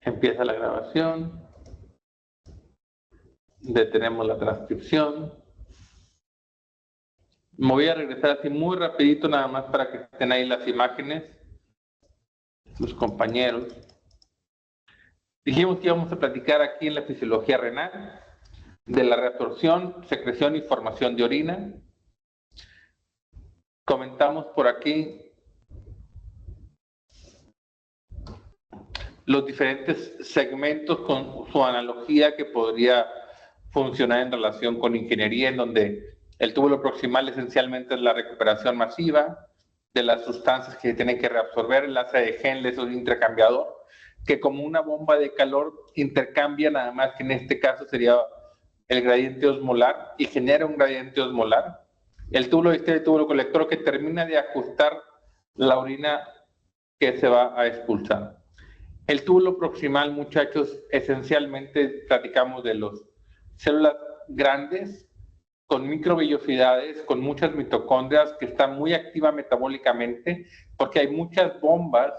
Empieza la grabación. Detenemos la transcripción. Me voy a regresar así muy rapidito nada más para que estén ahí las imágenes, sus compañeros. Dijimos que íbamos a platicar aquí en la fisiología renal de la reabsorción, secreción y formación de orina. Comentamos por aquí los diferentes segmentos con su analogía que podría funcionar en relación con ingeniería, en donde el túbulo proximal esencialmente es la recuperación masiva de las sustancias que se tienen que reabsorber, el enlace de Henle es un intercambiador que como una bomba de calor intercambia, nada más que en este caso sería el gradiente osmolar y genera un gradiente osmolar. El túbulo distal y el túbulo colector que termina de ajustar la orina que se va a expulsar. El túbulo proximal, muchachos, esencialmente platicamos de las células grandes con microvellosidades, con muchas mitocondrias que están muy activas metabólicamente, porque hay muchas bombas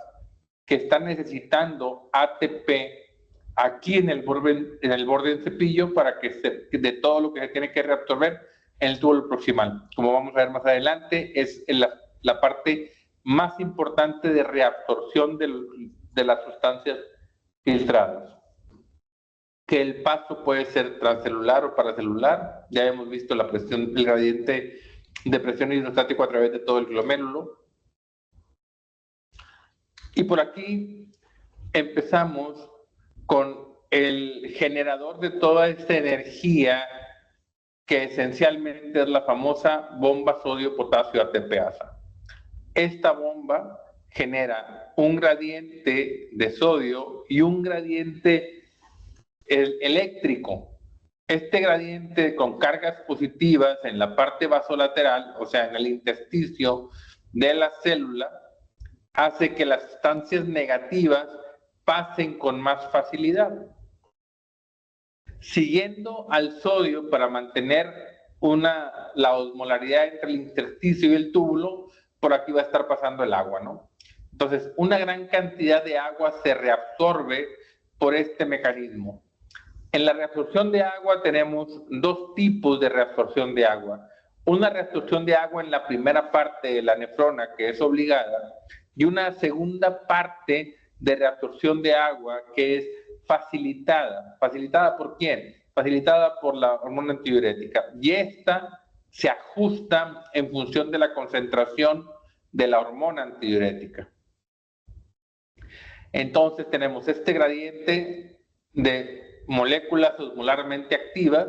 que están necesitando ATP aquí en el borde del cepillo para que de todo lo que se tiene que reabsorber en el túbulo proximal. Como vamos a ver más adelante, es la parte más importante de reabsorción de las sustancias filtradas. Que el paso puede ser transcelular o paracelular. Ya hemos visto la presión, el gradiente de presión hidrostático a través de todo el glomérulo. Y por aquí empezamos con el generador de toda esta energía que esencialmente es la famosa bomba sodio-potasio ATPasa. Esta bomba genera un gradiente de sodio y un gradiente eléctrico. Este gradiente con cargas positivas en la parte vasolateral, o sea, en el intersticio de la célula, hace que las sustancias negativas pasen con más facilidad. Siguiendo al sodio para mantener la osmolaridad entre el intersticio y el túbulo, por aquí va a estar pasando el agua, ¿no? Entonces, una gran cantidad de agua se reabsorbe por este mecanismo. En la reabsorción de agua tenemos dos tipos de reabsorción de agua. Una reabsorción de agua en la primera parte de la nefrona, que es obligada, y una segunda parte de reabsorción de agua que es facilitada. ¿Facilitada por quién? Facilitada por la hormona antidiurética. Y esta se ajusta en función de la concentración de la hormona antidiurética. Entonces tenemos este gradiente de moléculas osmolarmente activas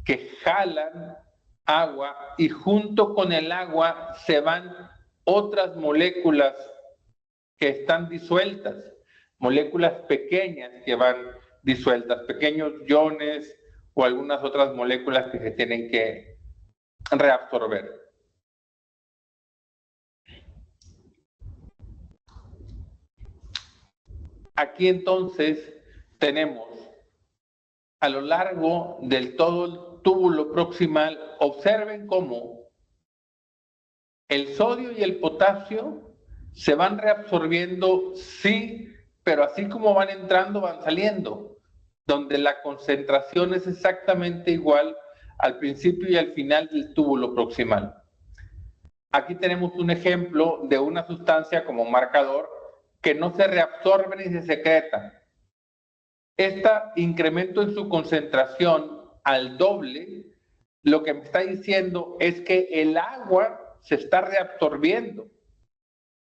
que jalan agua y junto con el agua se van otras moléculas que están disueltas, moléculas pequeñas que van disueltas, pequeños iones o algunas otras moléculas que se tienen que reabsorber. Aquí entonces tenemos a lo largo del todo el túbulo proximal, observen cómo el sodio y el potasio se van reabsorbiendo, sí, pero así como van entrando, van saliendo, donde la concentración es exactamente igual al principio y al final del túbulo proximal. Aquí tenemos un ejemplo de una sustancia como marcador que no se reabsorbe ni se secreta. Este incremento en su concentración al doble, lo que me está diciendo es que el agua se está reabsorbiendo.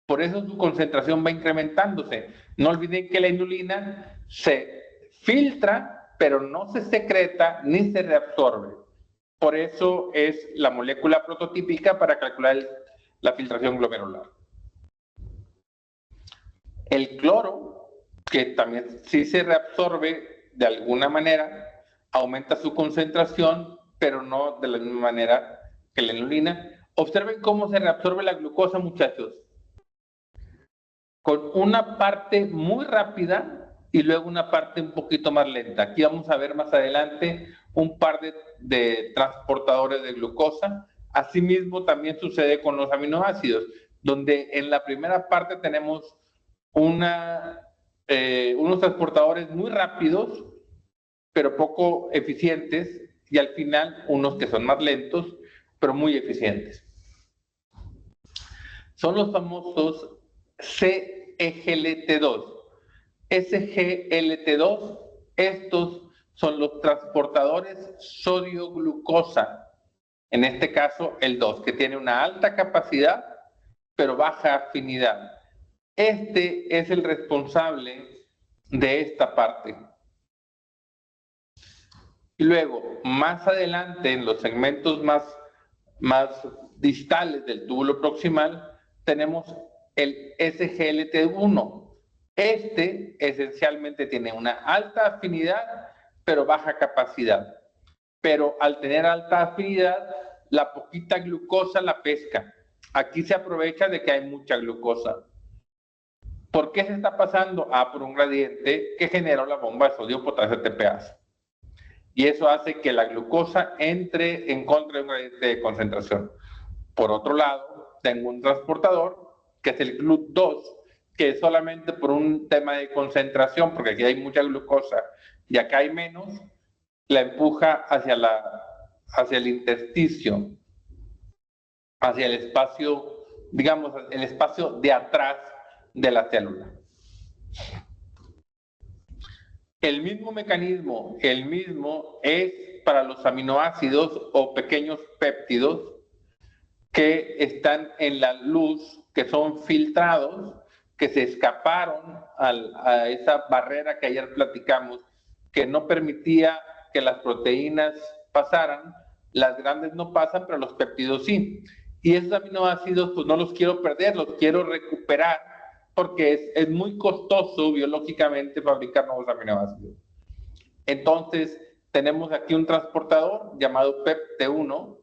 Por eso su concentración va incrementándose. No olviden que la inulina se filtra, pero no se secreta ni se reabsorbe. Por eso es la molécula prototípica para calcular la filtración glomerular. El cloro, que también sí se reabsorbe de alguna manera, aumenta su concentración, pero no de la misma manera que la inulina. Observen cómo se reabsorbe la glucosa, muchachos. Con una parte muy rápida y luego una parte un poquito más lenta. Aquí vamos a ver más adelante un par de transportadores de glucosa. Asimismo, también sucede con los aminoácidos, donde en la primera parte tenemos una unos transportadores muy rápidos, pero poco eficientes, y al final unos que son más lentos, pero muy eficientes. Son los famosos CGLT2. SGLT2, estos son los transportadores sodio-glucosa, en este caso el 2, que tiene una alta capacidad, pero baja afinidad. Este es el responsable de esta parte. Y luego, más adelante, en los segmentos más distales del túbulo proximal, tenemos el SGLT1. Este esencialmente tiene una alta afinidad, pero baja capacidad. Pero al tener alta afinidad, la poquita glucosa la pesca. Aquí se aprovecha de que hay mucha glucosa. ¿Por qué se está pasando? Por un gradiente que generó la bomba de sodio-potasio TPase. Y eso hace que la glucosa entre en contra de un gradiente de concentración. Por otro lado, tengo un transportador, que es el GLUT2, que solamente por un tema de concentración, porque aquí hay mucha glucosa y acá hay menos, la empuja hacia el intersticio, hacia el espacio, digamos, el espacio de atrás de la célula. El mismo mecanismo, el mismo es para los aminoácidos o pequeños péptidos que están en la luz, que son filtrados, que se escaparon a esa barrera que ayer platicamos, que no permitía que las proteínas pasaran. Las grandes no pasan, pero los péptidos sí. Y esos aminoácidos, pues no los quiero perder, los quiero recuperar, porque es muy costoso biológicamente fabricar nuevos aminoácidos. Entonces, tenemos aquí un transportador llamado PEPT1,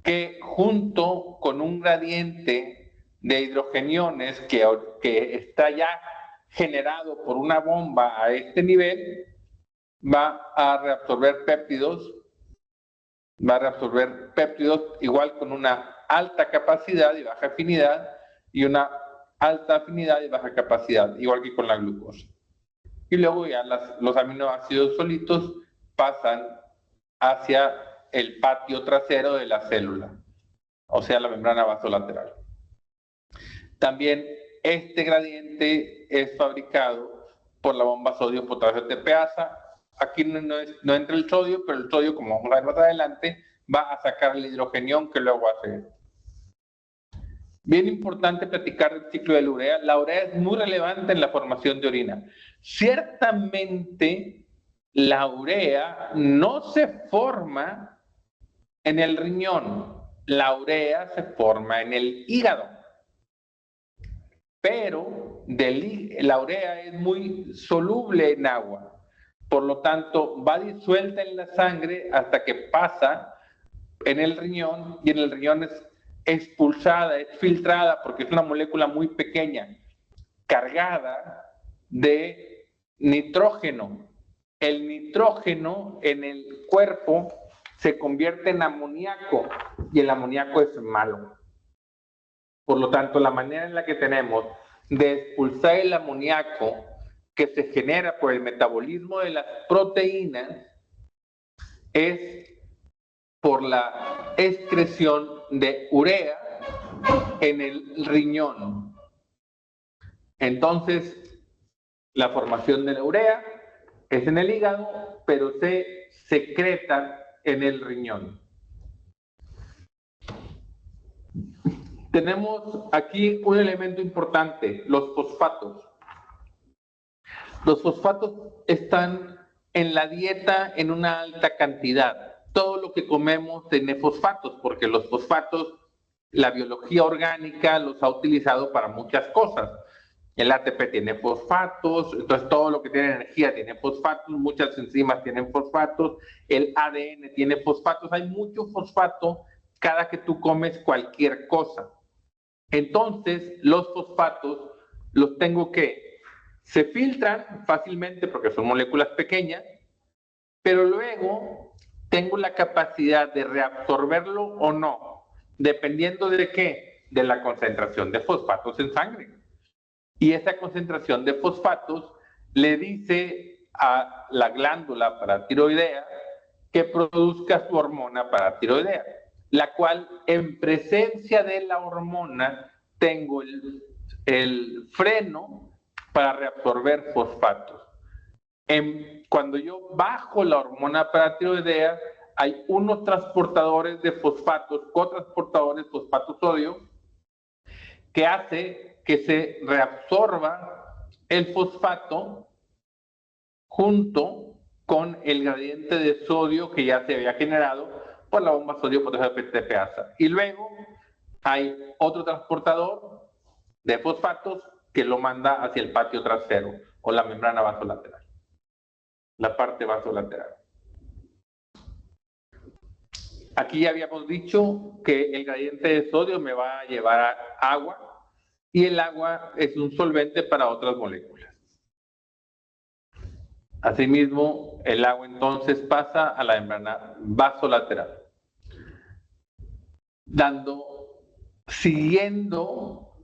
que junto con un gradiente de hidrogeniones que está ya generado por una bomba a este nivel, va a reabsorber péptidos, igual con una alta capacidad y baja afinidad, y una alta afinidad y baja capacidad, igual que con la glucosa. Y luego ya los aminoácidos solitos pasan hacia el patio trasero de la célula, o sea, la membrana vasolateral. También este gradiente es fabricado por la bomba sodio-potasio TPasa. Aquí no entra el sodio, pero el sodio, como vamos a ver más adelante, va a sacar el hidrogenión que luego hace. Bien importante platicar del ciclo de la urea. La urea es muy relevante en la formación de orina. Ciertamente, la urea no se forma en el riñón. La urea se forma en el hígado. Pero la urea es muy soluble en agua. Por lo tanto, va disuelta en la sangre hasta que pasa en el riñón, y en el riñón es expulsada, es filtrada, porque es una molécula muy pequeña, cargada de nitrógeno. El nitrógeno en el cuerpo se convierte en amoníaco, y el amoníaco es malo. Por lo tanto, la manera en la que tenemos de expulsar el amoníaco que se genera por el metabolismo de las proteínas es por la excreción de urea en el riñón. Entonces, la formación de la urea es en el hígado, pero se secreta en el riñón. Tenemos aquí un elemento importante, los fosfatos. Los fosfatos están en la dieta en una alta cantidad. Todo lo que comemos tiene fosfatos, porque los fosfatos, la biología orgánica los ha utilizado para muchas cosas. El ATP tiene fosfatos, entonces todo lo que tiene energía tiene fosfatos, muchas enzimas tienen fosfatos, el ADN tiene fosfatos, hay mucho fosfato cada que tú comes cualquier cosa. Entonces, los fosfatos los tengo que se filtran fácilmente porque son moléculas pequeñas, pero luego tengo la capacidad de reabsorberlo o no, dependiendo de qué, de la concentración de fosfatos en sangre. Y esa concentración de fosfatos le dice a la glándula paratiroidea que produzca su hormona paratiroidea, la cual en presencia de la hormona tengo el freno para reabsorber fosfatos. Cuando yo bajo la hormona paratiroidea, hay unos transportadores de fosfatos, cotransportadores fosfato-sodio, que hace que se reabsorba el fosfato junto con el gradiente de sodio que ya se había generado por la bomba sodio-potasio PTPasa. Y luego hay otro transportador de fosfatos que lo manda hacia el patio trasero o la membrana vasolateral, la parte vasolateral. Aquí ya habíamos dicho que el gradiente de sodio me va a llevar a agua y el agua es un solvente para otras moléculas. Asimismo, el agua entonces pasa a la membrana vasolateral. Siguiendo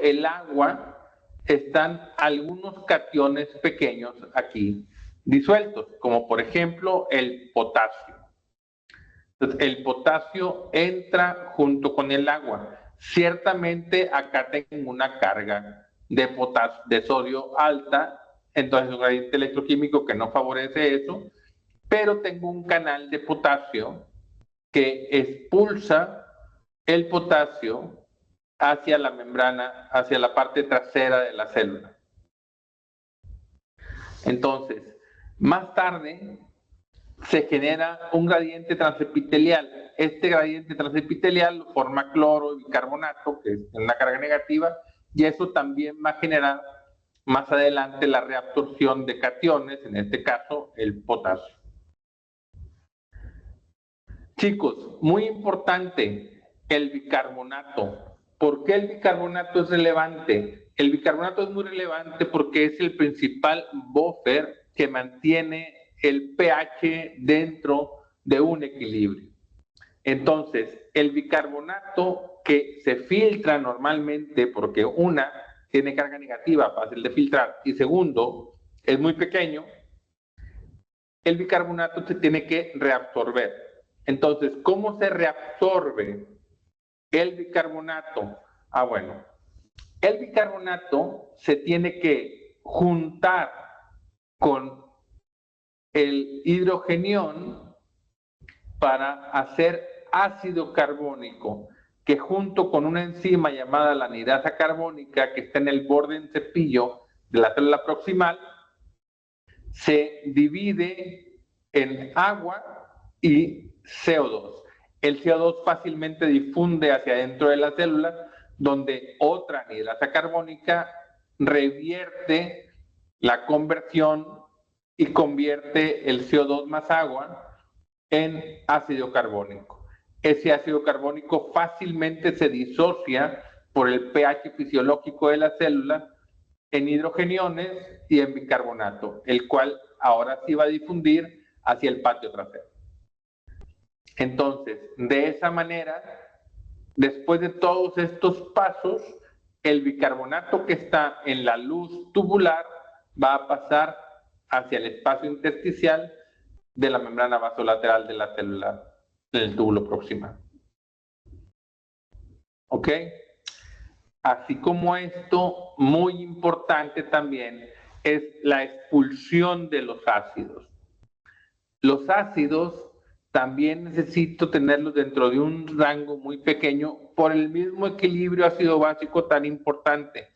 el agua, están algunos cationes pequeños aquí disueltos, como por ejemplo el potasio. Entonces, el potasio entra junto con el agua. Ciertamente acá tengo una carga de sodio alta, entonces un gradiente electroquímico que no favorece eso, pero tengo un canal de potasio que expulsa el potasio hacia la membrana, hacia la parte trasera de la célula. Entonces, más tarde se genera un gradiente transepitelial. Este gradiente transepitelial lo forma cloro y bicarbonato, que es una carga negativa, y eso también va a generar más adelante la reabsorción de cationes, en este caso el potasio. Chicos, muy importante, el bicarbonato. ¿Por qué el bicarbonato es relevante? El bicarbonato es muy relevante porque es el principal buffer que mantiene el pH dentro de un equilibrio. Entonces, el bicarbonato que se filtra normalmente, porque una, tiene carga negativa, fácil de filtrar, y segundo, es muy pequeño, el bicarbonato se tiene que reabsorber. Entonces, ¿cómo se reabsorbe el bicarbonato? Ah, bueno, el bicarbonato se tiene que juntar con el hidrogenión para hacer ácido carbónico, que junto con una enzima llamada la anidasa carbónica, que está en el borde en cepillo de la célula proximal, se divide en agua y CO2. El CO2 fácilmente difunde hacia adentro de la célula, donde otra anidasa carbónica revierte la conversión y convierte el CO2 más agua en ácido carbónico. Ese ácido carbónico fácilmente se disocia por el pH fisiológico de la célula en hidrogeniones y en bicarbonato, el cual ahora sí va a difundir hacia el patio trasero. Entonces, de esa manera, después de todos estos pasos, el bicarbonato que está en la luz tubular va a pasar hacia el espacio intersticial de la membrana vasolateral de la célula del túbulo proximal. ¿Ok? Así como esto, muy importante también es la expulsión de los ácidos. Los ácidos también necesito tenerlos dentro de un rango muy pequeño por el mismo equilibrio ácido básico tan importante.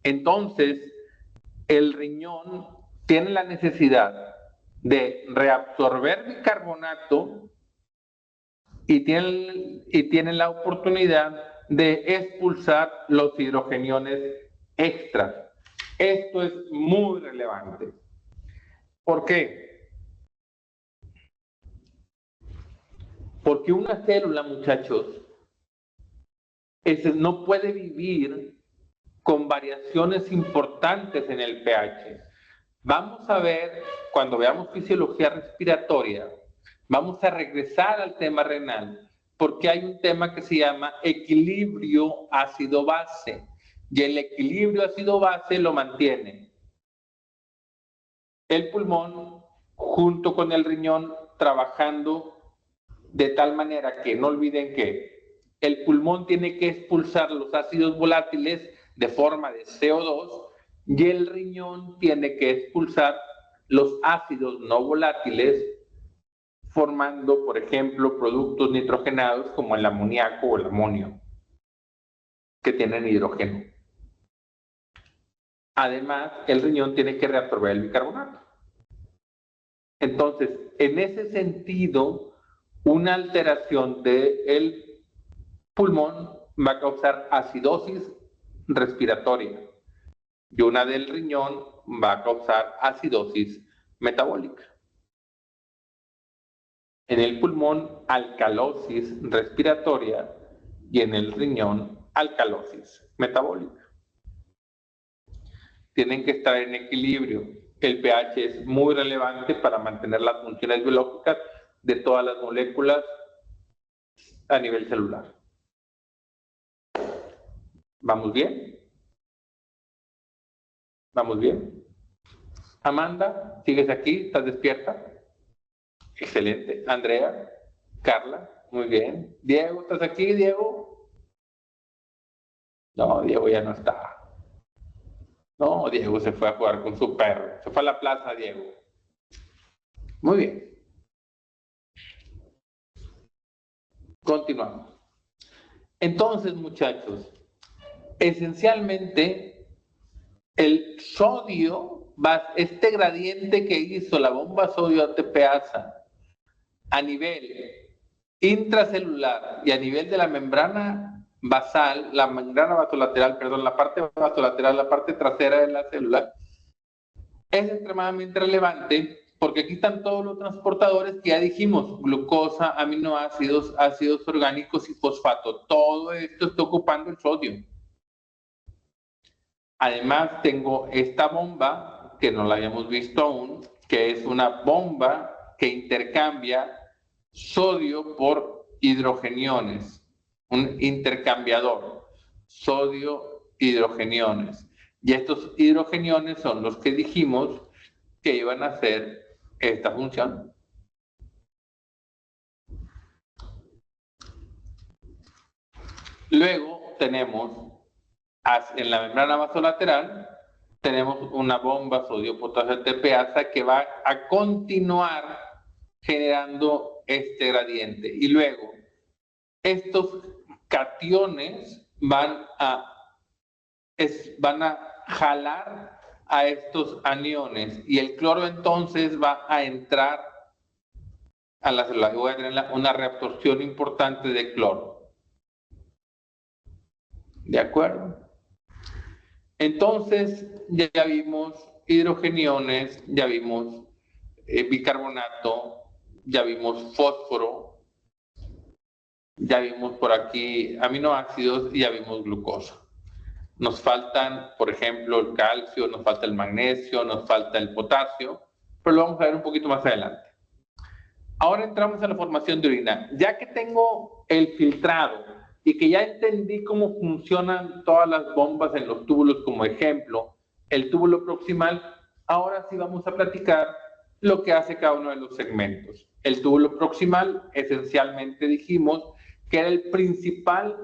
Entonces, el riñón tiene la necesidad de reabsorber bicarbonato y tiene la oportunidad de expulsar los hidrogeniones extras. Esto es muy relevante. ¿Por qué? Porque una célula, muchachos, no puede vivir con variaciones importantes en el pH. Vamos a ver, cuando veamos fisiología respiratoria, vamos a regresar al tema renal, porque hay un tema que se llama equilibrio ácido-base, y el equilibrio ácido-base lo mantiene el pulmón junto con el riñón trabajando de tal manera que no olviden que el pulmón tiene que expulsar los ácidos volátiles de forma de CO2 y el riñón tiene que expulsar los ácidos no volátiles formando, por ejemplo, productos nitrogenados como el amoníaco o el amonio, que tienen hidrógeno. Además, el riñón tiene que reabsorber el bicarbonato. Entonces, en ese sentido, una alteración del pulmón va a causar acidosis respiratoria y una del riñón va a causar acidosis metabólica. En el pulmón, alcalosis respiratoria y en el riñón, alcalosis metabólica. Tienen que estar en equilibrio. El pH es muy relevante para mantener las funciones biológicas de todas las moléculas a nivel celular. ¿Vamos bien? ¿Vamos bien? Amanda, ¿sigues aquí? ¿Estás despierta? Excelente. Andrea, Carla, muy bien. Diego, ¿estás aquí, Diego? No, Diego ya no está. No, Diego se fue a jugar con su perro. Se fue a la plaza, Diego. Muy bien. Continuamos. Entonces, muchachos, esencialmente el sodio, este gradiente que hizo la bomba sodio ATPasa a nivel intracelular y a nivel de la membrana basal, la membrana vasolateral, perdón, la parte vasolateral, la parte trasera de la célula, es extremadamente relevante porque aquí están todos los transportadores que ya dijimos, glucosa, aminoácidos, ácidos orgánicos y fosfato. Todo esto está ocupando el sodio. Además, tengo esta bomba, que no la habíamos visto aún, que es una bomba que intercambia sodio por hidrogeniones, un intercambiador, sodio-hidrogeniones. Y estos hidrogeniones son los que dijimos que iban a hacer esta función. Luego tenemos en la membrana vasolateral tenemos una bomba sodio-potasio ATPasa que va a continuar generando este gradiente. Y luego, estos cationes van a jalar a estos aniones y el cloro entonces va a entrar a la célula. Voy a tener una reabsorción importante de cloro. ¿De acuerdo? Entonces, ya vimos hidrogeniones, ya vimos bicarbonato, ya vimos fósforo, ya vimos por aquí aminoácidos y ya vimos glucosa. Nos faltan, por ejemplo, el calcio, nos falta el magnesio, nos falta el potasio, pero lo vamos a ver un poquito más adelante. Ahora entramos a la formación de orina. Ya que tengo el filtrado y que ya entendí cómo funcionan todas las bombas en los túbulos como ejemplo, el túbulo proximal, ahora sí vamos a platicar lo que hace cada uno de los segmentos. El túbulo proximal, esencialmente dijimos que era el principal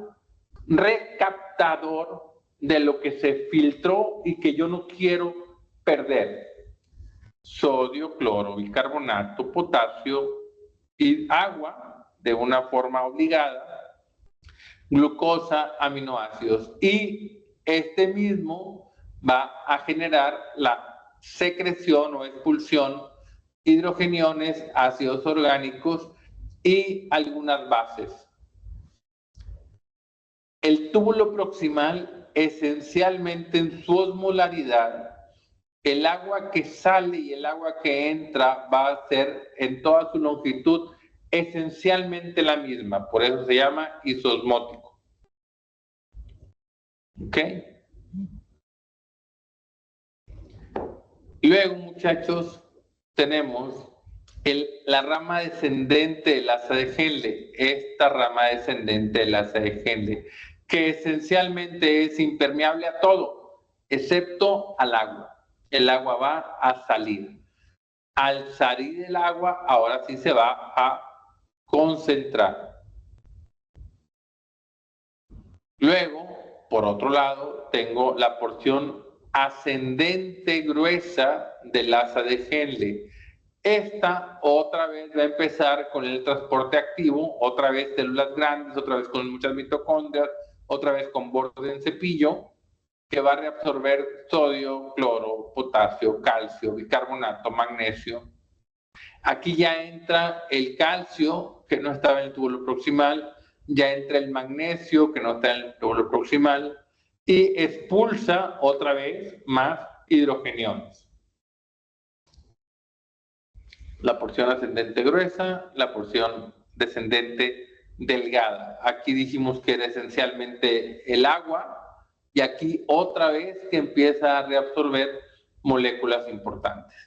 recaptador de lo que se filtró y que yo no quiero perder. Sodio, cloro, bicarbonato, potasio y agua de una forma obligada, glucosa, aminoácidos. Y este mismo va a generar la secreción o expulsión, hidrogeniones, ácidos orgánicos y algunas bases. El túbulo proximal, esencialmente en su osmolaridad, el agua que sale y el agua que entra va a ser en toda su longitud esencialmente la misma, por eso se llama isosmótico. ¿Ok? Luego, muchachos, tenemos la rama descendente del asa de Henle, esta rama descendente del asa de Henle, que esencialmente es impermeable a todo, excepto al agua. El agua va a salir. Al salir del agua, ahora sí se va a concentrar. Luego, por otro lado, tengo la porción ascendente gruesa del asa de Henle. Esta otra vez va a empezar con el transporte activo, otra vez células grandes, otra vez con muchas mitocondrias, otra vez con borde en cepillo, que va a reabsorber sodio, cloro, potasio, calcio, bicarbonato, magnesio. Aquí ya entra el calcio, que no estaba en el túbulo proximal, ya entra el magnesio, que no está en el túbulo proximal, y expulsa otra vez más hidrogeniones. La porción ascendente gruesa, la porción descendente delgada. Aquí dijimos que era esencialmente el agua, y aquí otra vez que empieza a reabsorber moléculas importantes.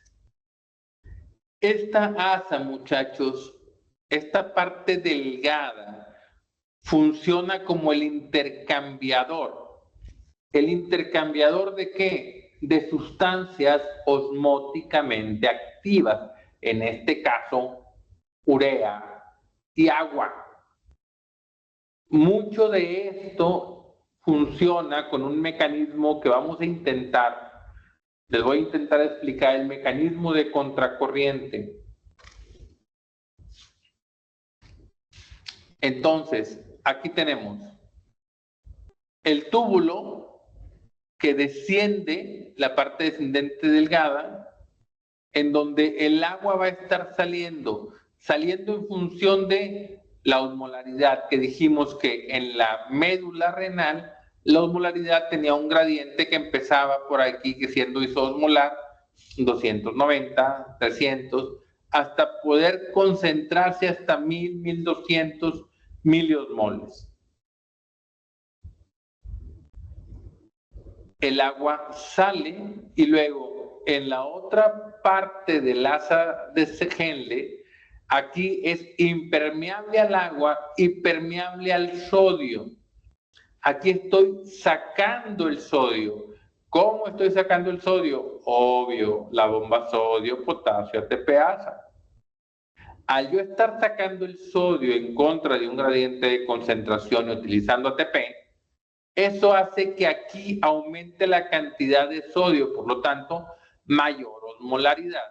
Esta asa, muchachos, esta parte delgada, funciona como el intercambiador. ¿El intercambiador de qué? De sustancias osmóticamente activas, en este caso, urea y agua. Mucho de esto funciona con un mecanismo que vamos a intentar. Les voy a intentar explicar el mecanismo de contracorriente. Entonces, aquí tenemos el túbulo que desciende, la parte descendente delgada, en donde el agua va a estar saliendo en función de la osmolaridad, que dijimos que en la médula renal la osmolaridad tenía un gradiente que empezaba por aquí, que siendo isosmolar, 290, 300, hasta poder concentrarse hasta 1000, 1200 miliosmoles. El agua sale y luego en la otra parte del asa de Henle, aquí es impermeable al agua y permeable al sodio. Aquí estoy sacando el sodio. ¿Cómo estoy sacando el sodio? Obvio, la bomba sodio, potasio, ATPasa. Al yo estar sacando el sodio en contra de un gradiente de concentración y utilizando ATP, eso hace que aquí aumente la cantidad de sodio, por lo tanto, mayor osmolaridad.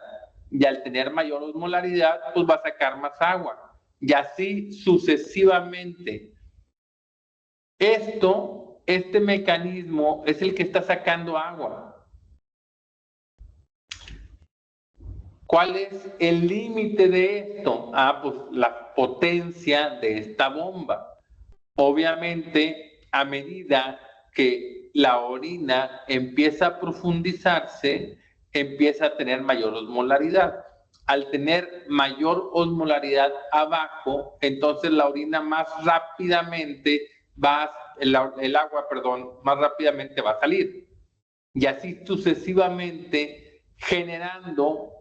Y al tener mayor osmolaridad, pues va a sacar más agua. Y así sucesivamente. Este mecanismo es el que está sacando agua. ¿Cuál es el límite de esto? Pues la potencia de esta bomba. Obviamente, a medida que la orina empieza a profundizarse, empieza a tener mayor osmolaridad. Al tener mayor osmolaridad abajo, entonces la orina más rápidamente el agua, más rápidamente va a salir. Y así sucesivamente, generando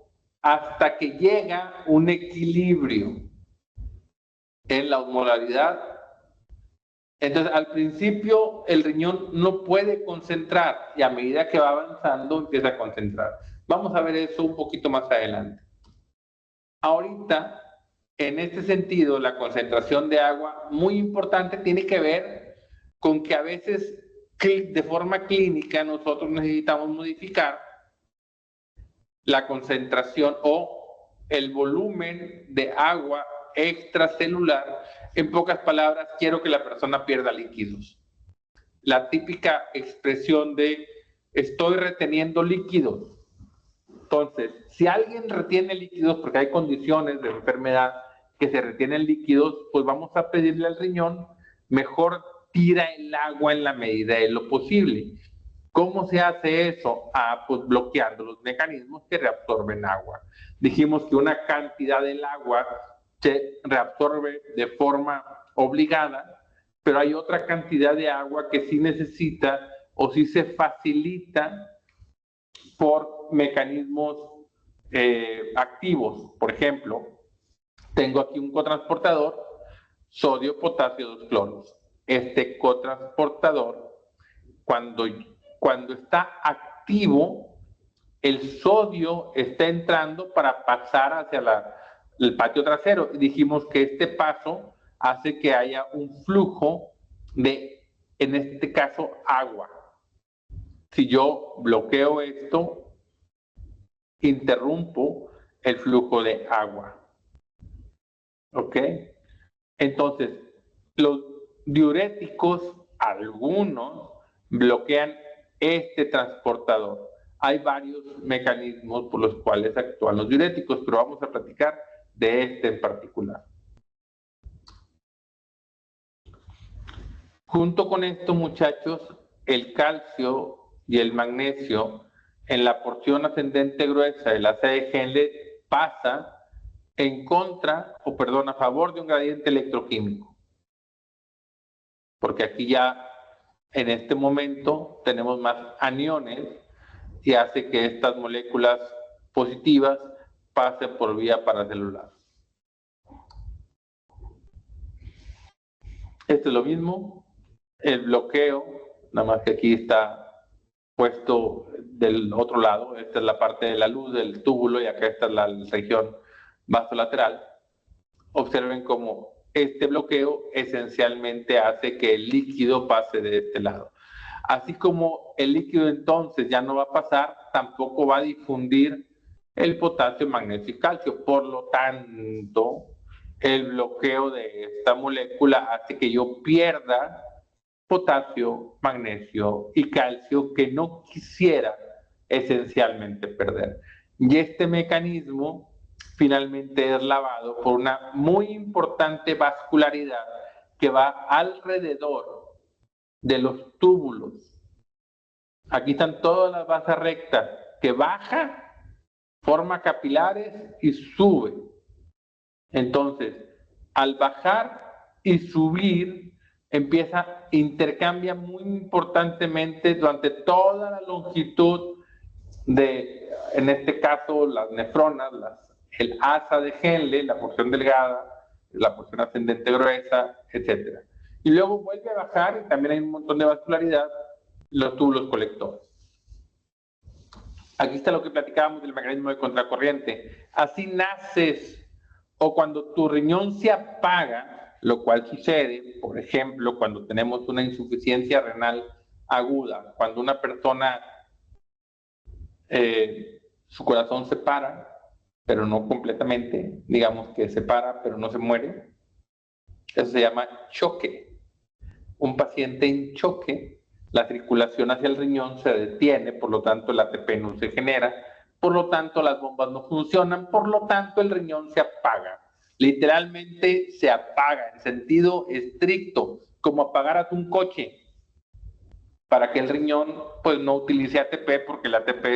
hasta que llega un equilibrio en la osmolaridad. Entonces, al principio, el riñón no puede concentrar y a medida que va avanzando, empieza a concentrar. Vamos a ver eso un poquito más adelante. Ahorita, en este sentido, la concentración de agua, muy importante, tiene que ver con que a veces, de forma clínica, nosotros necesitamos modificar la concentración o el volumen de agua extracelular. En pocas palabras, quiero que la persona pierda líquidos. La típica expresión de estoy reteniendo líquidos. Entonces, si alguien retiene líquidos, porque hay condiciones de enfermedad que se retienen líquidos, pues vamos a pedirle al riñón, mejor tira el agua en la medida de lo posible. ¿Cómo se hace eso? Pues bloqueando los mecanismos que reabsorben agua. Dijimos que una cantidad del agua se reabsorbe de forma obligada, pero hay otra cantidad de agua que sí necesita o sí se facilita por mecanismos activos. Por ejemplo, tengo aquí un cotransportador, sodio, potasio, 2 cloros. Este cotransportador, cuando está activo, el sodio está entrando para pasar hacia el patio trasero. Y dijimos que este paso hace que haya un flujo de, en este caso, agua. Si yo bloqueo esto, interrumpo el flujo de agua. ¿Ok? Entonces, los diuréticos, algunos, bloquean este transportador. Hay varios mecanismos por los cuales actúan los diuréticos, pero vamos a platicar de este en particular. Junto con esto, muchachos, el calcio y el magnesio en la porción ascendente gruesa de la C de Henle pasa en contra, o perdón, a favor de un gradiente electroquímico. Porque aquí ya, en este momento, tenemos más aniones y hace que estas moléculas positivas pasen por vía paracelular. Esto es lo mismo, el bloqueo, nada más que aquí está puesto del otro lado. Esta es la parte de la luz del túbulo y acá está la región vasolateral. Observen cómo este bloqueo esencialmente hace que el líquido pase de este lado. Así como el líquido entonces ya no va a pasar, tampoco va a difundir el potasio, magnesio y calcio. Por lo tanto, el bloqueo de esta molécula hace que yo pierda potasio, magnesio y calcio que no quisiera esencialmente perder. Y este mecanismo finalmente es lavado por una muy importante vascularidad que va alrededor de los túbulos. Aquí están todas las vasas rectas que baja, forma capilares y sube. Entonces, al bajar y subir, intercambia muy importantemente durante toda la longitud de, en este caso, las nefronas, el asa de Henle, la porción delgada, la porción ascendente gruesa, etc. Y luego vuelve a bajar y también hay un montón de vascularidad, los túbulos colectores. Aquí está lo que platicábamos del mecanismo de contracorriente. Así naces, o cuando tu riñón se apaga, lo cual sucede, por ejemplo, cuando tenemos una insuficiencia renal aguda, cuando una persona, su corazón se para, pero no completamente, digamos que se para, pero no se muere. Eso se llama choque. Un paciente en choque, la circulación hacia el riñón se detiene, por lo tanto el ATP no se genera, por lo tanto las bombas no funcionan, por lo tanto el riñón se apaga. Literalmente se apaga en sentido estricto, como apagaras un coche, para que el riñón pues no utilice ATP porque el ATP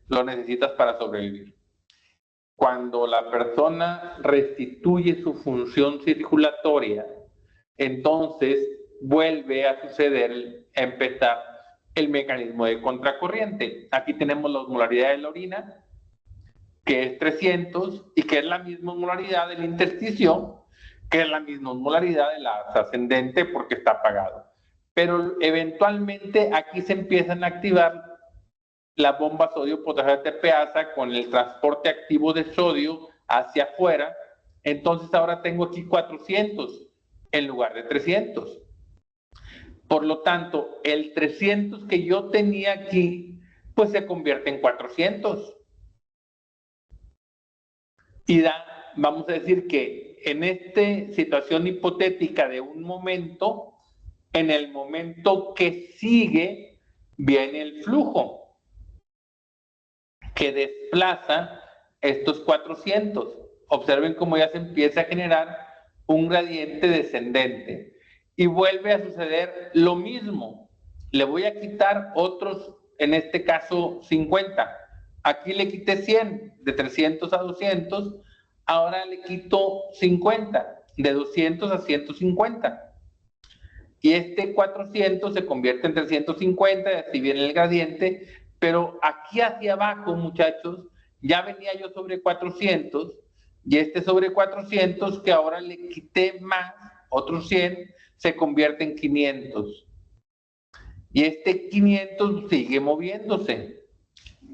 lo necesitas para sobrevivir. Cuando la persona restituye su función circulatoria, entonces vuelve a suceder, empezar el mecanismo de contracorriente. Aquí tenemos la osmolaridad de la orina, que es 300, y que es la misma osmolaridad del intersticio, que es la misma osmolaridad de la ascendente porque está apagado. Pero eventualmente aquí se empiezan a activar la bomba sodio-potasio ATPasa con el transporte activo de sodio hacia afuera. Entonces ahora tengo aquí 400 en lugar de 300. Por lo tanto, el 300 que yo tenía aquí, pues se convierte en 400. Y vamos a decir que en esta situación hipotética de un momento, en el momento que sigue, viene el flujo que desplaza estos 400. Observen cómo ya se empieza a generar un gradiente descendente. Y vuelve a suceder lo mismo. Le voy a quitar otros, en este caso 50. Aquí le quité 100, de 300 a 200. Ahora le quito 50, de 200 a 150. Y este 400 se convierte en 350, y así viene el gradiente. Pero aquí hacia abajo, muchachos, ya venía yo sobre 400, y este sobre 400, que ahora le quité más, otros 100, se convierte en 500. Y este 500 sigue moviéndose.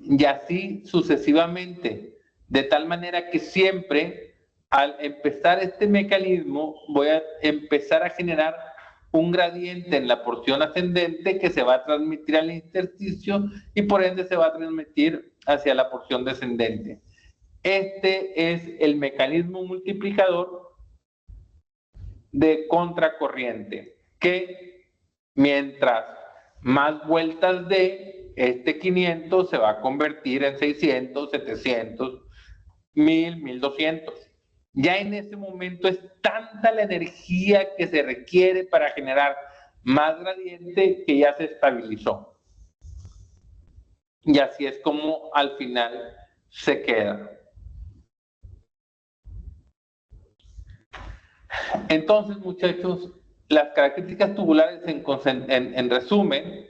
y así sucesivamente, de tal manera que siempre al empezar este mecanismo voy a empezar a generar un gradiente en la porción ascendente que se va a transmitir al intersticio y por ende se va a transmitir hacia la porción descendente. Este es el mecanismo multiplicador de contracorriente, que mientras más vueltas dé, este 500 se va a convertir en 600, 700, 1000, 1200. Ya en ese momento es tanta la energía que se requiere para generar más gradiente que ya se estabilizó. Y así es como al final se queda. Entonces, muchachos, las características tubulares en resumen,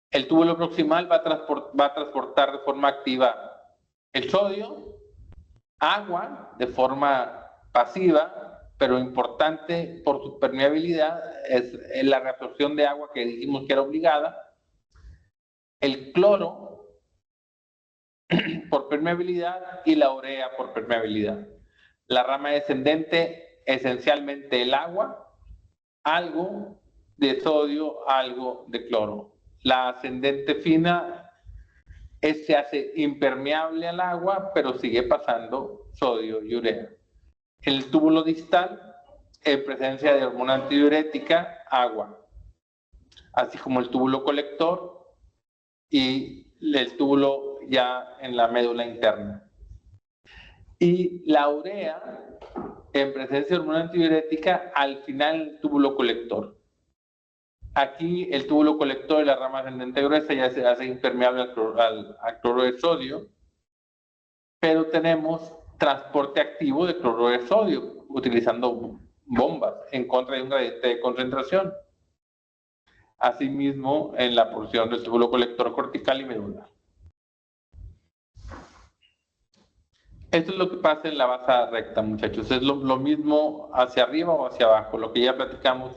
el túbulo proximal va a transportar de forma activa el sodio, agua de forma pasiva, pero importante por su permeabilidad, es la reabsorción de agua que dijimos que era obligada, el cloro por permeabilidad y la urea por permeabilidad. La rama descendente, esencialmente el agua, algo de sodio, algo de cloro. La ascendente fina se hace impermeable al agua, pero sigue pasando sodio y urea. El túbulo distal, en presencia de hormona antidiurética, agua, así como el túbulo colector y el túbulo ya en la médula interna. Y la urea, en presencia de hormona antidiurética, al final el túbulo colector. Aquí el túbulo colector y la rama ascendente gruesa ya se hace impermeable al cloro de sodio, pero tenemos transporte activo de cloruro de sodio utilizando bombas en contra de un gradiente de concentración. Asimismo, en la porción del túbulo colector cortical y medular. Esto es lo que pasa en la base recta, muchachos. Es lo mismo hacia arriba o hacia abajo, lo que ya platicamos,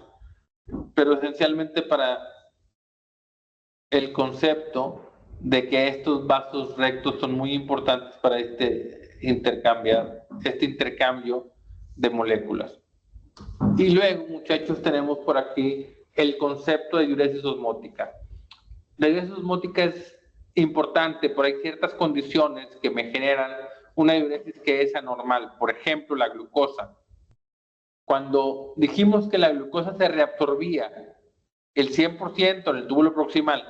pero esencialmente para el concepto de que estos vasos rectos son muy importantes para este intercambio de moléculas. Y luego, muchachos, tenemos por aquí el concepto de diuresis osmótica. La diuresis osmótica es importante, pero hay ciertas condiciones que me generan una diuresis que es anormal. Por ejemplo, la glucosa. Cuando dijimos que la glucosa se reabsorbía el 100% en el túbulo proximal,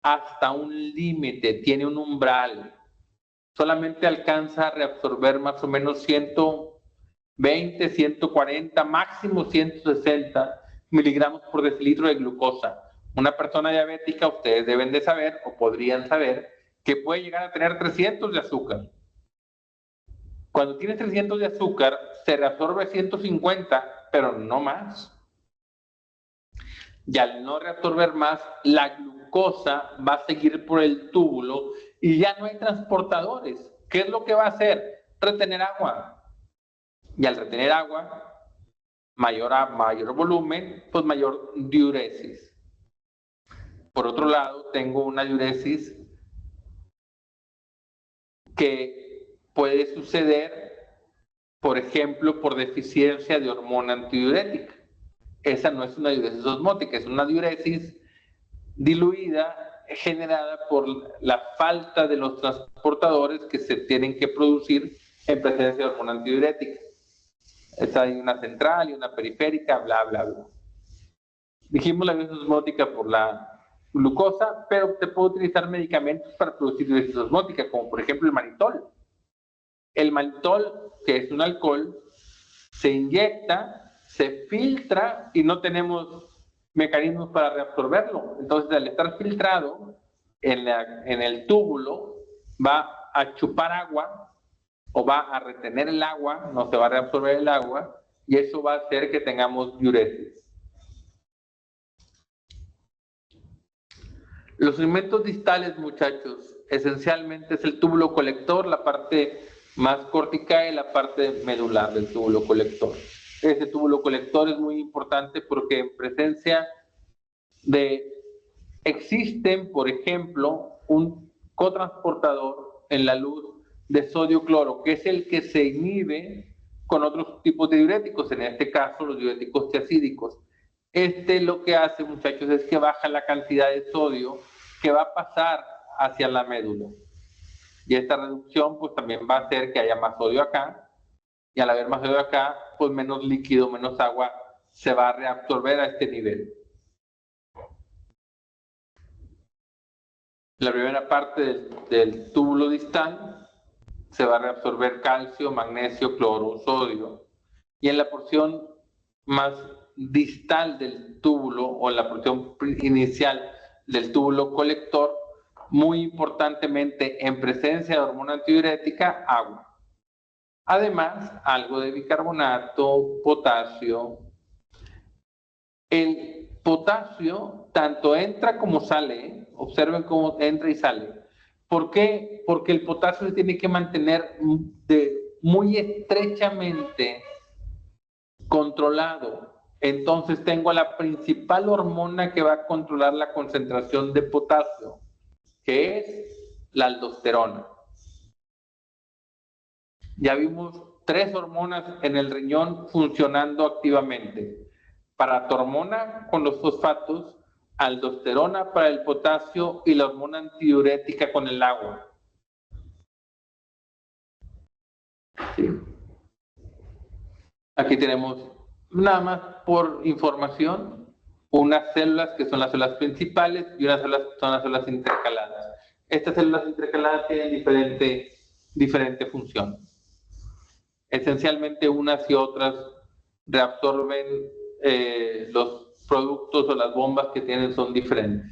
hasta un límite, tiene un umbral. Solamente alcanza a reabsorber más o menos 120, 140, máximo 160 miligramos por decilitro de glucosa. Una persona diabética, ustedes deben de saber, o podrían saber, que puede llegar a tener 300 de azúcar. Cuando tienes 300 de azúcar, se reabsorbe 150, pero no más. Y al no reabsorber más, la glucosa va a seguir por el túbulo y ya no hay transportadores. ¿Qué es lo que va a hacer? Retener agua. Y al retener agua, mayor volumen, pues mayor diuresis. Por otro lado, tengo una diuresis que puede suceder, por ejemplo, por deficiencia de hormona antidiurética. Esa no es una diuresis osmótica, es una diuresis diluida generada por la falta de los transportadores que se tienen que producir en presencia de hormona antidiurética. Hay una central y una periférica, bla, bla, bla. Dijimos la diuresis osmótica por la glucosa, pero te puedo utilizar medicamentos para producir diuresis osmótica, como por ejemplo el mannitol. El mannitol, que es un alcohol, se inyecta, se filtra y no tenemos mecanismos para reabsorberlo. Entonces, al estar filtrado en el túbulo, va a chupar agua o va a retener el agua, no se va a reabsorber el agua, y eso va a hacer que tengamos diuresis. Los segmentos distales, muchachos, esencialmente es el túbulo colector, la parte más cortica y la parte medular del túbulo colector. Ese túbulo colector es muy importante porque en presencia existen, por ejemplo, un cotransportador en la luz de sodio-cloro, que es el que se inhibe con otros tipos de diuréticos, en este caso los diuréticos tiacídicos. Lo que hace, muchachos, es que baja la cantidad de sodio que va a pasar hacia la médula. Y esta reducción pues también va a hacer que haya más sodio acá, y al haber más sodio acá, pues menos líquido, menos agua se va a reabsorber a este nivel. La primera parte del túbulo distal se va a reabsorber calcio, magnesio, cloro, sodio. Y en la porción más distal del túbulo, o en la porción inicial del túbulo colector, muy importantemente en presencia de hormona antidiurética, agua. Además, algo de bicarbonato, potasio. El potasio tanto entra como sale, observen cómo entra y sale. ¿Por qué? Porque el potasio se tiene que mantener muy estrechamente controlado. Entonces tengo a la principal hormona que va a controlar la concentración de potasio, que es la aldosterona. Ya vimos 3 hormonas en el riñón funcionando activamente: paratormona con los fosfatos, aldosterona para el potasio y la hormona antidiurética con el agua. Sí. Aquí tenemos, nada más por información, unas células que son las células principales y unas células que son las células intercaladas. Estas células intercaladas tienen diferente función. Esencialmente unas y otras reabsorben los productos, o las bombas que tienen son diferentes.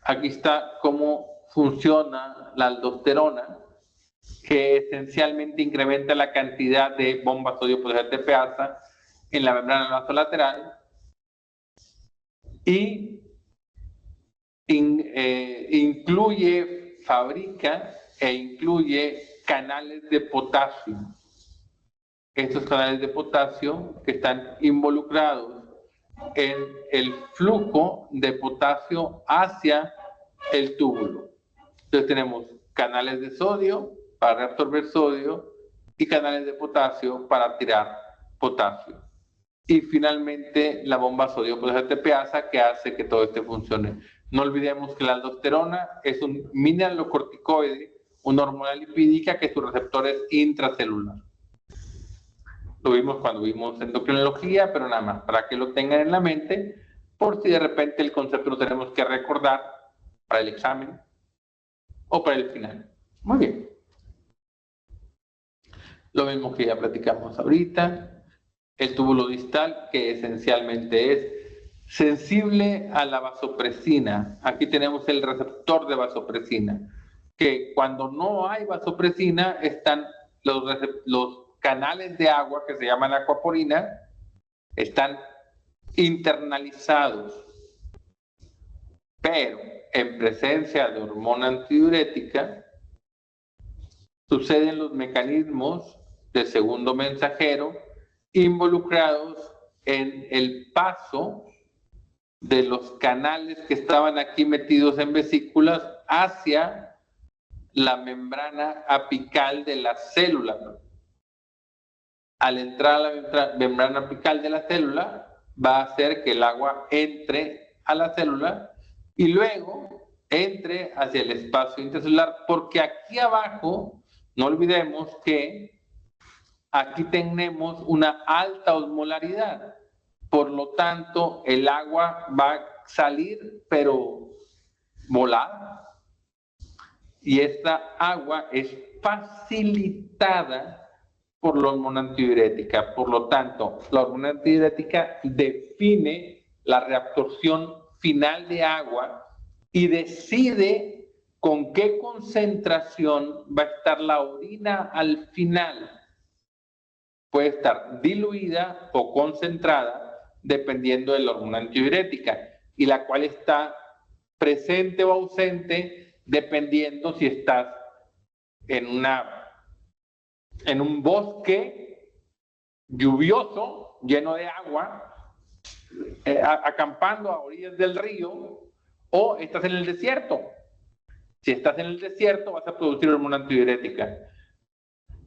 Aquí está cómo funciona la aldosterona, que esencialmente incrementa la cantidad de bombas sodio-potasio ATPasa en la membrana vasolateral y fabrica e incluye canales de potasio. Estos canales de potasio que están involucrados en el flujo de potasio hacia el túbulo. Entonces tenemos canales de sodio para reabsorber sodio y canales de potasio para tirar potasio. Y finalmente la bomba sodio-potasio ATPasa, que hace que todo esto funcione. No olvidemos que la aldosterona es un mineralocorticoide, una hormona lipídica que su receptor es intracelular. Lo vimos cuando vimos endocrinología, pero nada más, para que lo tengan en la mente, por si de repente el concepto lo tenemos que recordar para el examen o para el final. Muy bien. Lo mismo que ya platicamos ahorita. El túbulo distal, que esencialmente es sensible a la vasopresina. Aquí tenemos el receptor de vasopresina, que cuando no hay vasopresina están los canales de agua, que se llaman acuaporina, están internalizados. Pero en presencia de hormona antidiurética suceden los mecanismos de segundo mensajero involucrados en el paso de los canales que estaban aquí metidos en vesículas hacia la membrana apical de la célula. Al entrar a la membrana apical de la célula, va a hacer que el agua entre a la célula y luego entre hacia el espacio intracelular, porque aquí abajo, no olvidemos que aquí tenemos una alta osmolaridad, por lo tanto el agua va a salir pero volada, y esta agua es facilitada por la hormona antidiurética. Por lo tanto, la hormona antidiurética define la reabsorción final de agua y decide con qué concentración va a estar la orina al final. Puede estar diluida o concentrada dependiendo de la hormona antidiurética, y la cual está presente o ausente dependiendo si estás en un bosque lluvioso, lleno de agua, acampando a orillas del río, o estás en el desierto. Si estás en el desierto, vas a producir hormona antidiurética.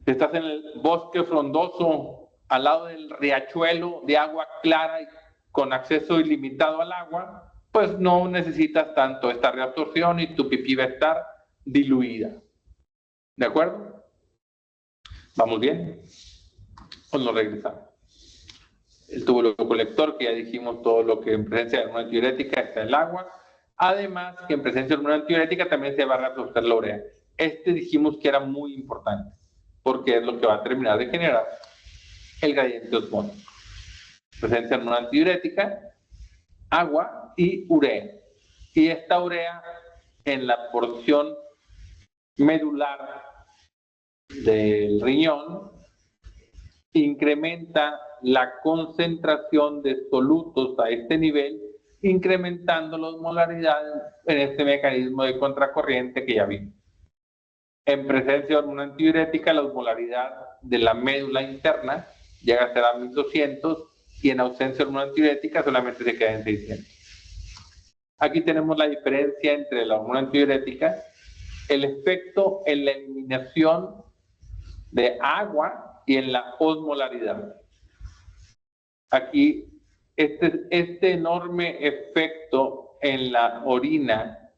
Si estás en el bosque frondoso, al lado del riachuelo de agua clara y con acceso ilimitado al agua, pues no necesitas tanto esta reabsorción y tu pipí va a estar diluida. ¿De acuerdo? ¿Vamos bien? ¿O nos regresamos? El túbulo colector, que ya dijimos todo lo que en presencia de hormona antidiurética está el agua. Además, que en presencia de hormona antidiurética también se va a reabsorber la urea. Dijimos que era muy importante, porque es lo que va a terminar de generar el gradiente osmótico. Presencia de hormona antidiurética, agua y urea. Y esta urea en la porción medular del riñón incrementa la concentración de solutos a este nivel, incrementando las molaridades en este mecanismo de contracorriente que ya vimos. En presencia de hormona antidiurética, la osmolaridad de la médula interna llega a ser a 1200 y en ausencia de hormona antidiurética solamente se queda en 600. Aquí tenemos la diferencia entre la hormona antidiurética, el efecto en la eliminación de agua y en la osmolaridad. Aquí, este enorme efecto en la orina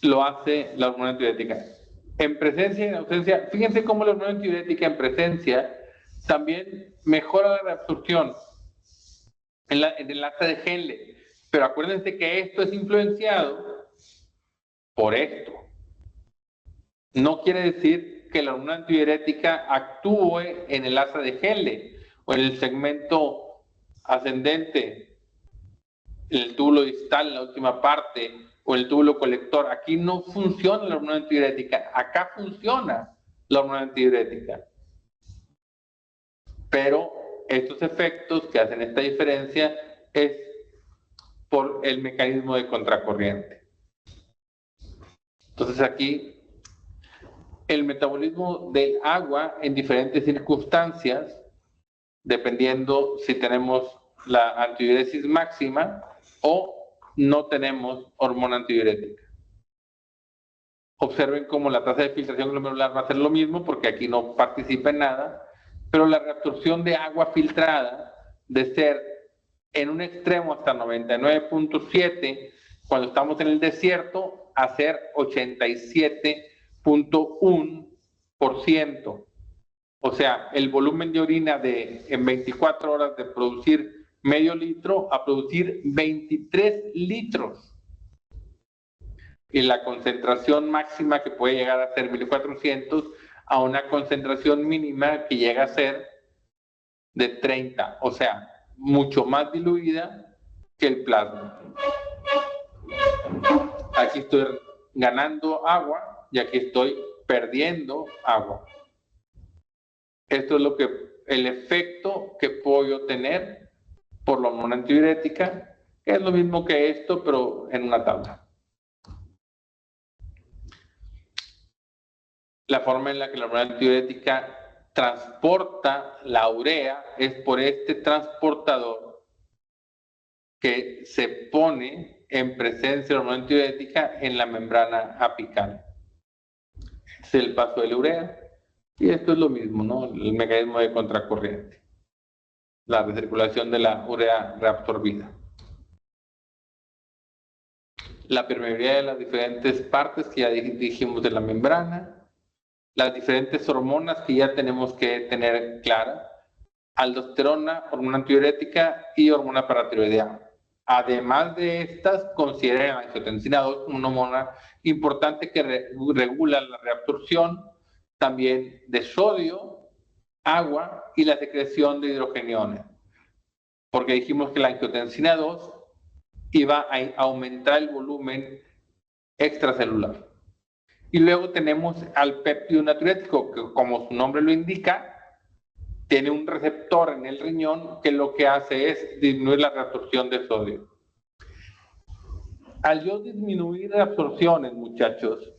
lo hace la hormona antidiurética. En presencia y en ausencia, fíjense cómo la hormona antidiurética en presencia también mejora la reabsorción en el enlace de Henle. Pero acuérdense que esto es influenciado por esto. No quiere decir que la hormona antidiurética actúe en el asa de Henle o en el segmento ascendente, en el túbulo distal, en la última parte, o en el túbulo colector. Aquí no funciona la hormona antidiurética, acá funciona la hormona antidiurética. Pero estos efectos que hacen esta diferencia es por el mecanismo de contracorriente. Entonces aquí el metabolismo del agua en diferentes circunstancias, dependiendo si tenemos la antidiuresis máxima o no tenemos hormona antidiurética. Observen cómo la tasa de filtración glomerular va a ser lo mismo, porque aquí no participa en nada, pero la reabsorción de agua filtrada, de ser en un extremo hasta 99.7, cuando estamos en el desierto, a ser 87.1%. O sea, el volumen de orina en 24 horas de producir medio litro a producir 23 litros. Y la concentración máxima que puede llegar a ser 1400 a una concentración mínima que llega a ser de 30, o sea, mucho más diluida que el plasma. Aquí estoy ganando agua y aquí estoy perdiendo agua. Esto es el efecto que puedo tener por la hormona antidiurética, que es lo mismo que esto, pero en una tabla. La forma en la que la hormona antidiurética transporta la urea es por este transportador que se pone en presencia de la hormona antidiurética en la membrana apical. Es el paso de la urea. Y esto es lo mismo, ¿no? El mecanismo de contracorriente. La recirculación de la urea reabsorbida. La permeabilidad de las diferentes partes que ya dijimos de la membrana. Las diferentes hormonas que ya tenemos que tener claras. Aldosterona, hormona antidiurética y hormona paratiroidea. Además de estas, consideren la angiotensina 2 como una hormona importante que regula la reabsorción también de sodio, agua y la secreción de hidrogeniones. Porque dijimos que la angiotensina 2 iba a aumentar el volumen extracelular. Y luego tenemos al péptido natriurético, que como su nombre lo indica, tiene un receptor en el riñón que lo que hace es disminuir la reabsorción de sodio. Al yo disminuir reabsorciones, muchachos,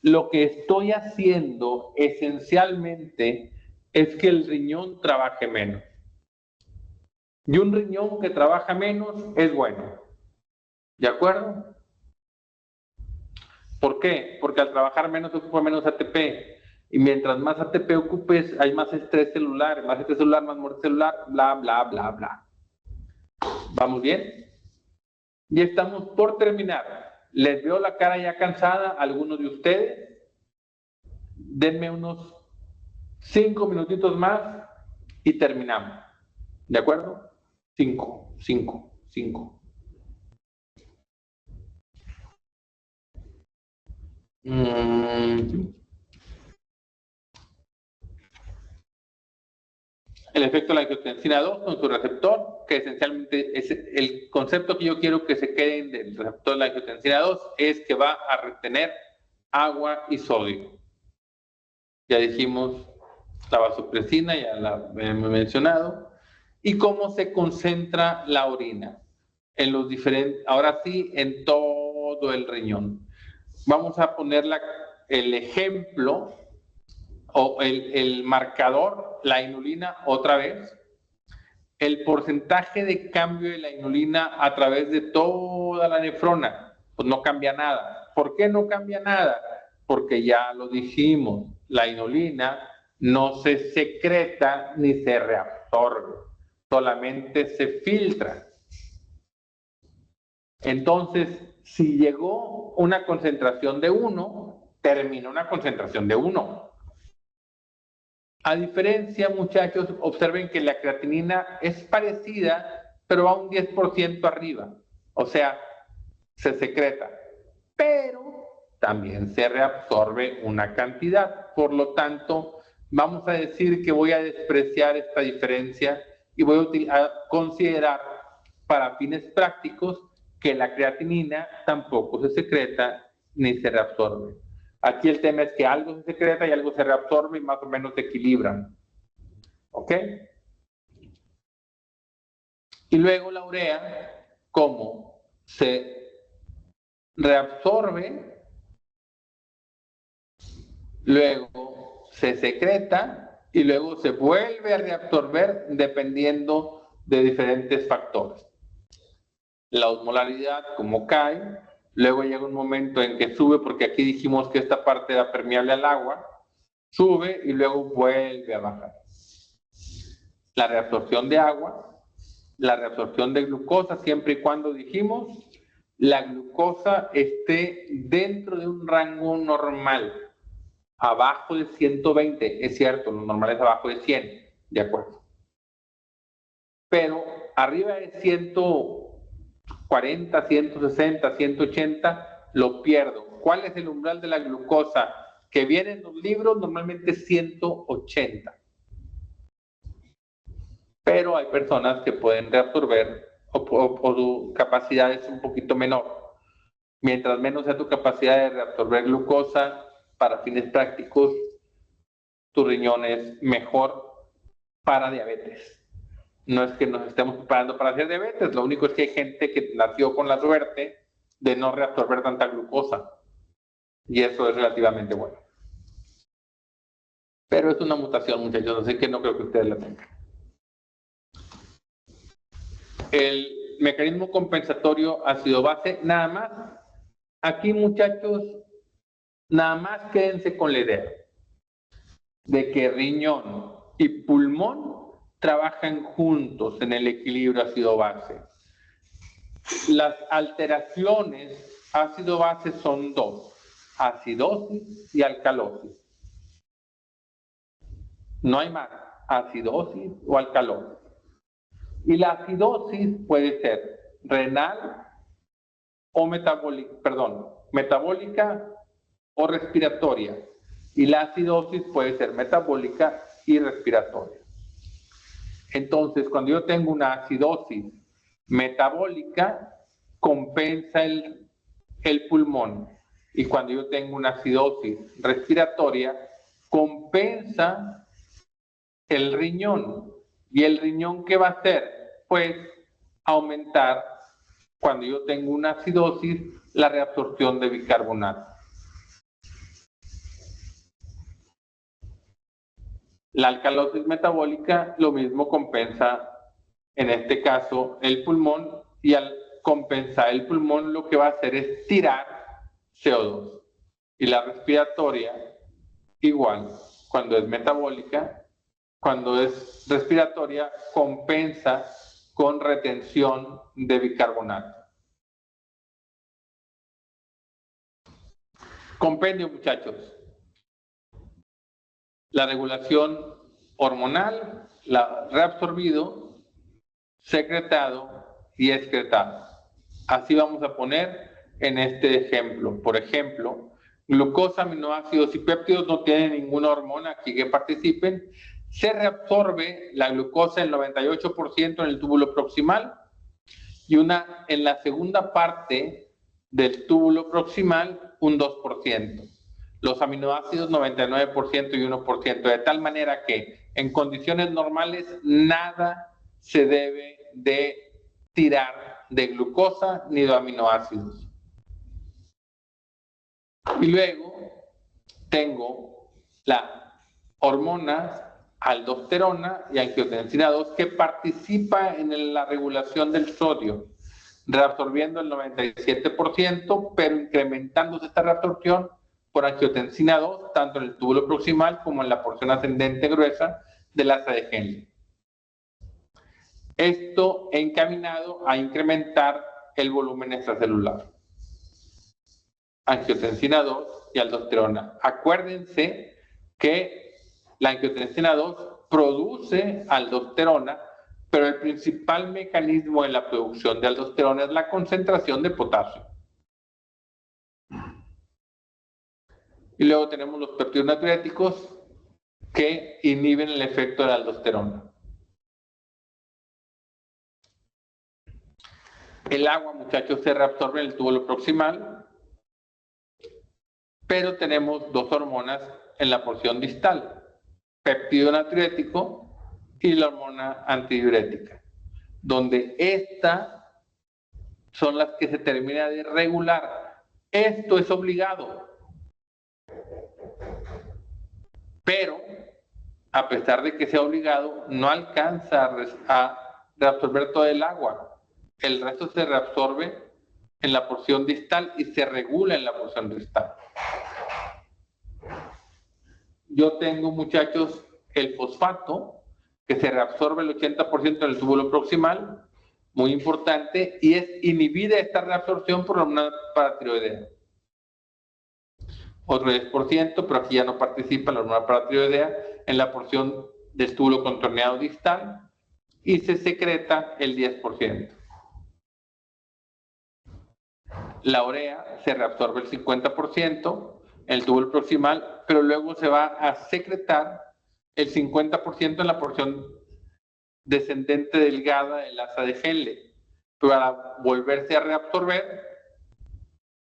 lo que estoy haciendo esencialmente es que el riñón trabaje menos. Y un riñón que trabaja menos es bueno. ¿De acuerdo? ¿Por qué? Porque al trabajar menos ocupa menos ATP. Y mientras más ATP ocupes, hay más estrés celular, más muerte celular, bla, bla, bla, bla. ¿Vamos bien? Y estamos por terminar. Les veo la cara ya cansada a algunos de ustedes. Denme unos 5 minutitos más y terminamos. ¿De acuerdo? 5, 5, 5. El efecto de la angiotensina 2 con su receptor, que esencialmente es el concepto que yo quiero que se quede del receptor de la angiotensina 2, es que va a retener agua y sodio. Ya dijimos la vasopresina, ya la he mencionado. Y cómo se concentra la orina en los diferentes, ahora sí, en todo el riñón. Vamos a poner el ejemplo o el marcador, la inulina otra vez. El porcentaje de cambio de la inulina a través de toda la nefrona, pues no cambia nada. ¿Por qué no cambia nada? Porque ya lo dijimos, la inulina no se secreta ni se reabsorbe, solamente se filtra. Entonces, si llegó una concentración de 1, termina una concentración de 1. A diferencia, muchachos, observen que la creatinina es parecida, pero va un 10% arriba. O sea, se secreta, pero también se reabsorbe una cantidad. Por lo tanto, vamos a decir que voy a despreciar esta diferencia y voy a considerar para fines prácticos que la creatinina tampoco se secreta ni se reabsorbe. Aquí el tema es que algo se secreta y algo se reabsorbe y más o menos se equilibran. ¿Ok? Y luego la urea, como se reabsorbe, luego se secreta y luego se vuelve a reabsorber dependiendo de diferentes factores. La osmolaridad, como cae, luego llega un momento en que sube, porque aquí dijimos que esta parte era permeable al agua, sube y luego vuelve a bajar. La reabsorción de agua, la reabsorción de glucosa, siempre y cuando dijimos la glucosa esté dentro de un rango normal, abajo de 120, es cierto, lo normal es abajo de 100, de acuerdo. Pero arriba de 140, 160, 180, lo pierdo. ¿Cuál es el umbral de la glucosa que viene en los libros? Normalmente 180. Pero hay personas que pueden reabsorber o su capacidad es un poquito menor. Mientras menos sea tu capacidad de reabsorber glucosa, para fines prácticos, tu riñón es mejor para diabetes. No es que nos estemos preparando para hacer diabetes, lo único es que hay gente que nació con la suerte de no reabsorber tanta glucosa. Y eso es relativamente bueno. Pero es una mutación, muchachos, así que no creo que ustedes la tengan. El mecanismo compensatorio ácido-base, nada más. Aquí, muchachos, nada más quédense con la idea de que riñón y pulmón trabajan juntos en el equilibrio ácido-base. Las alteraciones ácido-base son dos: acidosis y alcalosis. No hay más, acidosis o alcalosis. Y la acidosis puede ser renal o metabólica o respiratoria. Y la acidosis puede ser metabólica y respiratoria. Entonces, cuando yo tengo una acidosis metabólica, compensa el pulmón. Y cuando yo tengo una acidosis respiratoria, compensa el riñón. ¿Y el riñón qué va a hacer? Pues aumentar, cuando yo tengo una acidosis, la reabsorción de bicarbonato. La alcalosis metabólica, lo mismo, compensa, en este caso, el pulmón, y al compensar el pulmón lo que va a hacer es tirar CO2. Y la respiratoria, igual, cuando es metabólica, cuando es respiratoria, compensa con retención de bicarbonato. Compendio, muchachos. La regulación hormonal, reabsorbido, secretado y excretado. Así vamos a poner en este ejemplo. Por ejemplo, glucosa, aminoácidos y péptidos no tienen ninguna hormona aquí que participen. Se reabsorbe la glucosa el 98% en el túbulo proximal y en la segunda parte del túbulo proximal un 2%. Los aminoácidos 99% y 1%, de tal manera que en condiciones normales nada se debe de tirar de glucosa ni de aminoácidos. Y luego tengo la hormona aldosterona y angiotensina 2 que participa en la regulación del sodio, reabsorbiendo el 97%, pero incrementándose esta reabsorción por angiotensina 2, tanto en el túbulo proximal como en la porción ascendente gruesa del asa de Henle. Esto encaminado a incrementar el volumen extracelular. Angiotensina 2 y aldosterona. Acuérdense que la angiotensina 2 produce aldosterona, pero el principal mecanismo en la producción de aldosterona es la concentración de potasio. Y luego tenemos los péptidos natriuréticos que inhiben el efecto de la aldosterona. El agua, muchachos, se reabsorbe en el túbulo proximal, pero tenemos dos hormonas en la porción distal, péptido natriurético y la hormona antidiurética, donde estas son las que se termina de regular. Esto es obligado, pero a pesar de que sea obligado, no alcanza a reabsorber todo el agua. El resto se reabsorbe en la porción distal y se regula en la porción distal. Yo tengo, muchachos, el fosfato, que se reabsorbe el 80% en el túbulo proximal, muy importante, y es inhibida esta reabsorción por la hormona paratiroidea. Otro 10%, pero aquí ya no participa la hormona paratiroidea en la porción del túbulo contorneado distal y se secreta el 10%. La urea se reabsorbe el 50% en el túbulo proximal, pero luego se va a secretar el 50% en la porción descendente delgada del asa de Henle para volverse a reabsorber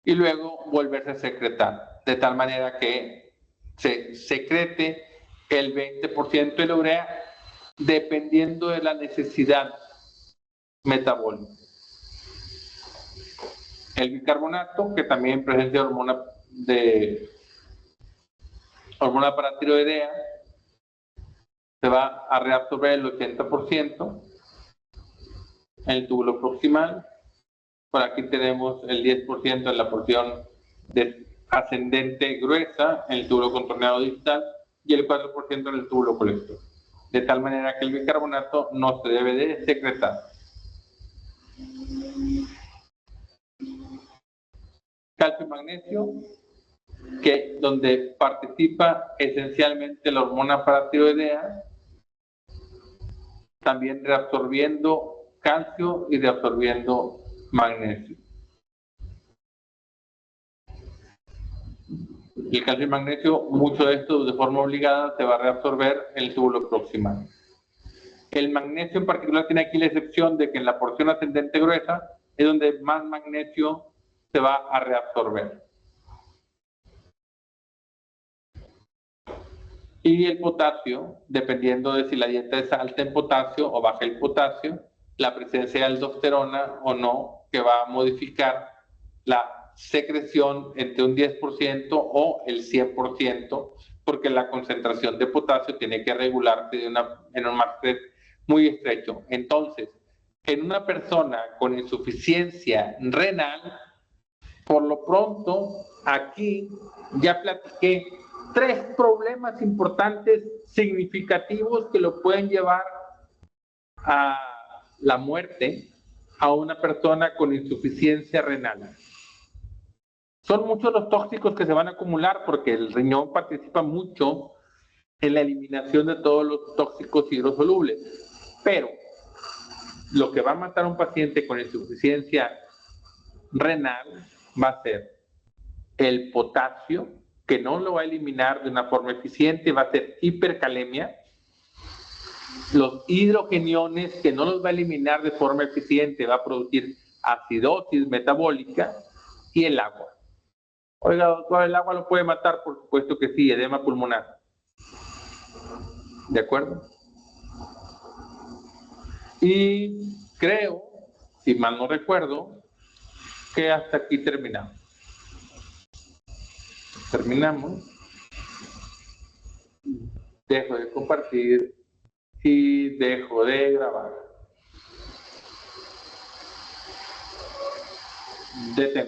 y luego volverse a secretar, de tal manera que se secrete el 20% de la urea dependiendo de la necesidad metabólica. El bicarbonato, que también presenta hormona paratiroidea, se va a reabsorber el 80% en el túbulo proximal. Por aquí tenemos el 10% en la porción ascendente gruesa en el túbulo contorneado distal y el 4% en el túbulo colector. De tal manera que el bicarbonato no se debe de secretar. Calcio y magnesio, donde participa esencialmente la hormona paratiroidea, también reabsorbiendo calcio y reabsorbiendo magnesio. El calcio y magnesio, mucho de esto de forma obligada se va a reabsorber en el túbulo proximal. El magnesio en particular tiene aquí la excepción de que en la porción ascendente gruesa es donde más magnesio se va a reabsorber. Y el potasio, dependiendo de si la dieta es alta en potasio o baja en potasio, la presencia de aldosterona o no, que va a modificar la secreción entre un 10% o el 100%, porque la concentración de potasio tiene que regularse en un margen muy estrecho. Entonces, en una persona con insuficiencia renal, por lo pronto, aquí Ya platiqué 3 problemas importantes, significativos, que lo pueden llevar a la muerte a una persona con insuficiencia renal. Son muchos los tóxicos que se van a acumular porque el riñón participa mucho en la eliminación de todos los tóxicos hidrosolubles. Pero lo que va a matar a un paciente con insuficiencia renal va a ser el potasio, que no lo va a eliminar de una forma eficiente, va a ser hipercalemia, los hidrogeniones, que no los va a eliminar de forma eficiente, va a producir acidosis metabólica, y el agua. Oiga, doctor, ¿el agua lo puede matar? Por supuesto que sí, edema pulmonar. ¿De acuerdo? Y creo, si mal no recuerdo, que hasta aquí terminamos. Dejo de compartir y dejo de grabar. Detengo.